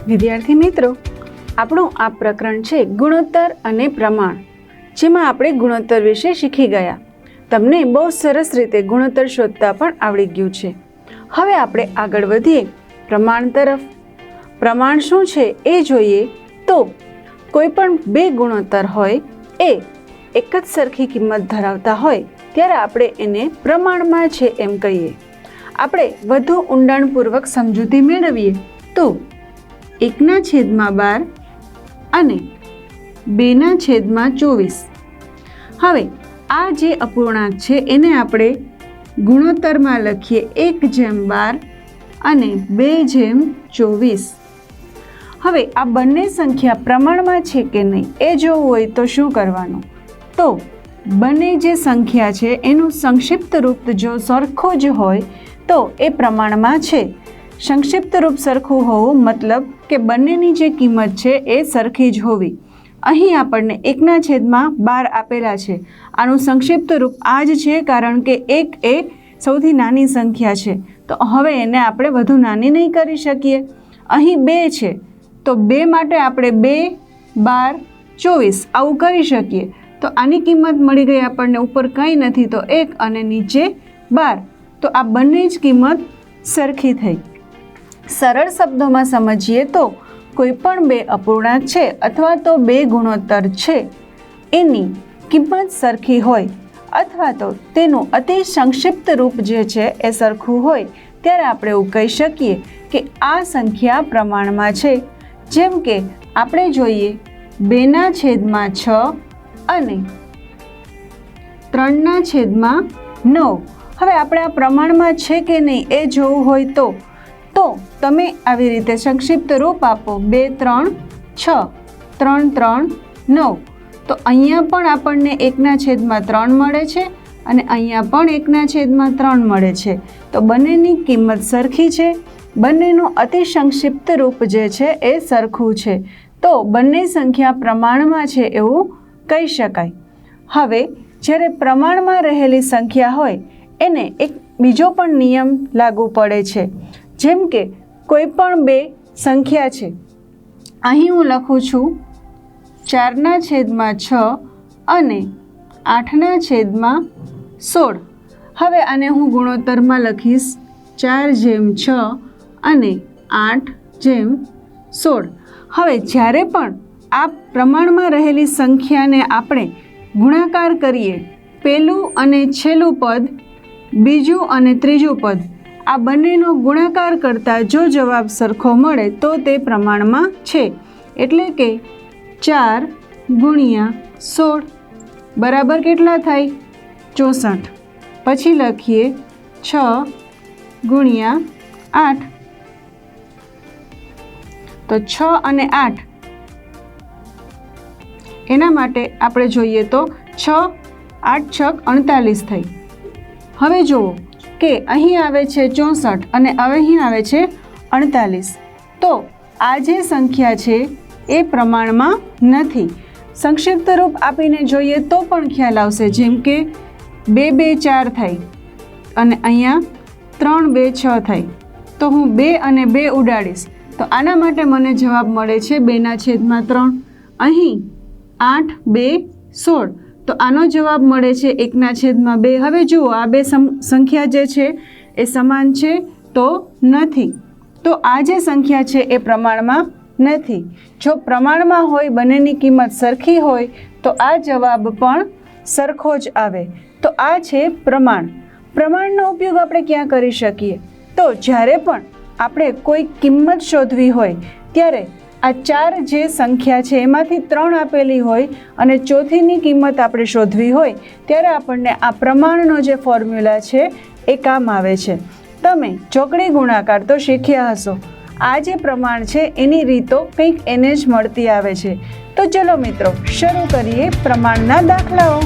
વિદ્યાર્થી મિત્રો, આપણું આ પ્રકરણ છે ગુણોત્તર અને પ્રમાણ, જેમાં આપણે ગુણોત્તર વિશે શીખી ગયા. તમને બહુ સરસ રીતે ગુણોત્તર શોધતા પણ આવડી ગયું છે. હવે આપણે આગળ વધીએ પ્રમાણ તરફ. પ્રમાણ શું છે એ જોઈએ તો કોઈ પણ બે ગુણોત્તર હોય એ એક જ સરખી કિંમત ધરાવતા હોય ત્યારે આપણે એને પ્રમાણમાં છે એમ કહીએ. આપણે વધુ ઊંડાણપૂર્વક સમજૂતી મેળવીએ તો 1/12 અને 2/24. હવે આ જે અપૂર્ણાંક છે એને આપણે ગુણોત્તરમાં લખીએ 1/12 અને 2/24. હવે આ બંને સંખ્યા પ્રમાણમાં છે કે નહીં એ જોવું હોય તો શું કરવાનું? તો બંને જે સંખ્યા છે એનું સંક્ષિપ્ત રૂપ જો સરખું જ હોય તો એ પ્રમાણમાં છે. સંક્ષિપ્ત રૂપ સરખું હોવું મતલબ કે બંનેની જે કિંમત છે એ સરખી જ હોવી. અહીં આપણને 1/12 આપેલા છે. આનું સંક્ષિપ્ત રૂપ આ જ છે, કારણ કે 1 એ સૌથી નાની સંખ્યા છે, તો હવે એને આપણે વધુ નાની નહીં કરી શકીએ. અહીં 2 છે તો 2 માટે આપણે 2, 12, 24 આવું કરી શકીએ. તો આની કિંમત મળી ગઈ આપણને, ઉપર કંઈ નથી તો 1 અને નીચે 12. તો આ બંને જ કિંમત સરખી થઈ. સરળ શબ્દોમાં સમજીએ તો કોઈ પણ બે અપૂર્ણાંક છે અથવા તો બે ગુણોત્તર છે એની કિંમત સરખી હોય અથવા તો તેનું અતિ સંક્ષિપ્ત રૂપ જે છે એ સરખું હોય ત્યારે આપણે એવું કહી શકીએ કે આ સંખ્યા પ્રમાણમાં છે. જેમ કે આપણે જોઈએ 2/6 અને 3/9. હવે આપણે આ પ્રમાણમાં છે કે નહીં એ જોવું હોય તો તમે આવી રીતે સંક્ષિપ્ત રૂપ આપો 2, 3, 6, 3, 3, 9. તો અહીંયા પણ આપણને 1/3 મળે છે અને અહીંયા પણ 1/3 મળે છે. તો બંનેની કિંમત સરખી છે. બંનેનું અતિ સંક્ષિપ્ત રૂપ જે છે એ સરખું છે. તો બંને સંખ્યા પ્રમાણમાં છે એવું કહી શકાય. હવે જ્યારે પ્રમાણમાં રહેલી સંખ્યા હોય એને એક બીજો પણ નિયમ લાગુ પડે છે. જેમ કે કોઈ પણ બે સંખ્યા છે, અહીં હું લખું છું 4/6 અને 8/16. હવે આને હું ગુણોત્તરમાં લખીશ 4/6 અને 8/16. હવે જ્યારે પણ આ પ્રમાણમાં રહેલી સંખ્યાને આપણે ગુણાકાર કરીએ, પહેલું અને છેલ્લું પદ, બીજું અને ત્રીજું પદ, આ બંનેનો ગુણાકાર કરતાં જો જવાબ સરખો મળે તો તે પ્રમાણમાં છે. એટલે કે 4 × 16 બરાબર કેટલા થાય? 64. પછી લખીએ 6 × 8. તો 6 અને 8 એના માટે આપણે જોઈએ તો 6, 8, 6, 48 થઈ. હવે જુઓ કે અહીં આવે છે 64 અને અહીં આવે છે 48. તો આ જે સંખ્યા છે એ પ્રમાણમાં નથી. સંક્ષિપ્ત રૂપ આપીને જોઈએ તો પણ ખ્યાલ આવશે. જેમ કે 2, 2, 4 થઈ અને અહીંયા 3, 2, 6 થઈ. તો હું 2 અને 2 ઉડાડીશ તો આના માટે મને જવાબ મળે છે 2/3. અહીં 8, 2, 16. તો આનો જવાબ મળે છે 1/2. હવે જુઓ આ બે સંખ્યા જે છે એ સમાન છે તો નથી. તો આ જે સંખ્યા છે એ પ્રમાણમાં નથી. જો પ્રમાણમાં હોય, બંનેની કિંમત સરખી હોય તો આ જવાબ પણ સરખો જ આવે. તો આ છે પ્રમાણ. પ્રમાણનો ઉપયોગ આપણે ક્યાં કરી શકીએ? તો જ્યારે પણ આપણે કોઈ કિંમત શોધવી હોય ત્યારે આ 4 જે સંખ્યા છે એમાંથી 3 આપેલી હોય અને ચોથીની કિંમત આપણે શોધવી હોય ત્યારે આપણને આ પ્રમાણનો જે ફોર્મ્યુલા છે એ કામ આવે છે. તમે ચોકડી ગુણાકાર તો શીખ્યા હશો. આ જે પ્રમાણ છે એની રીતો કંઈક એને જ મળતી આવે છે. તો ચલો મિત્રો, શરૂ કરીએ પ્રમાણના દાખલાઓ.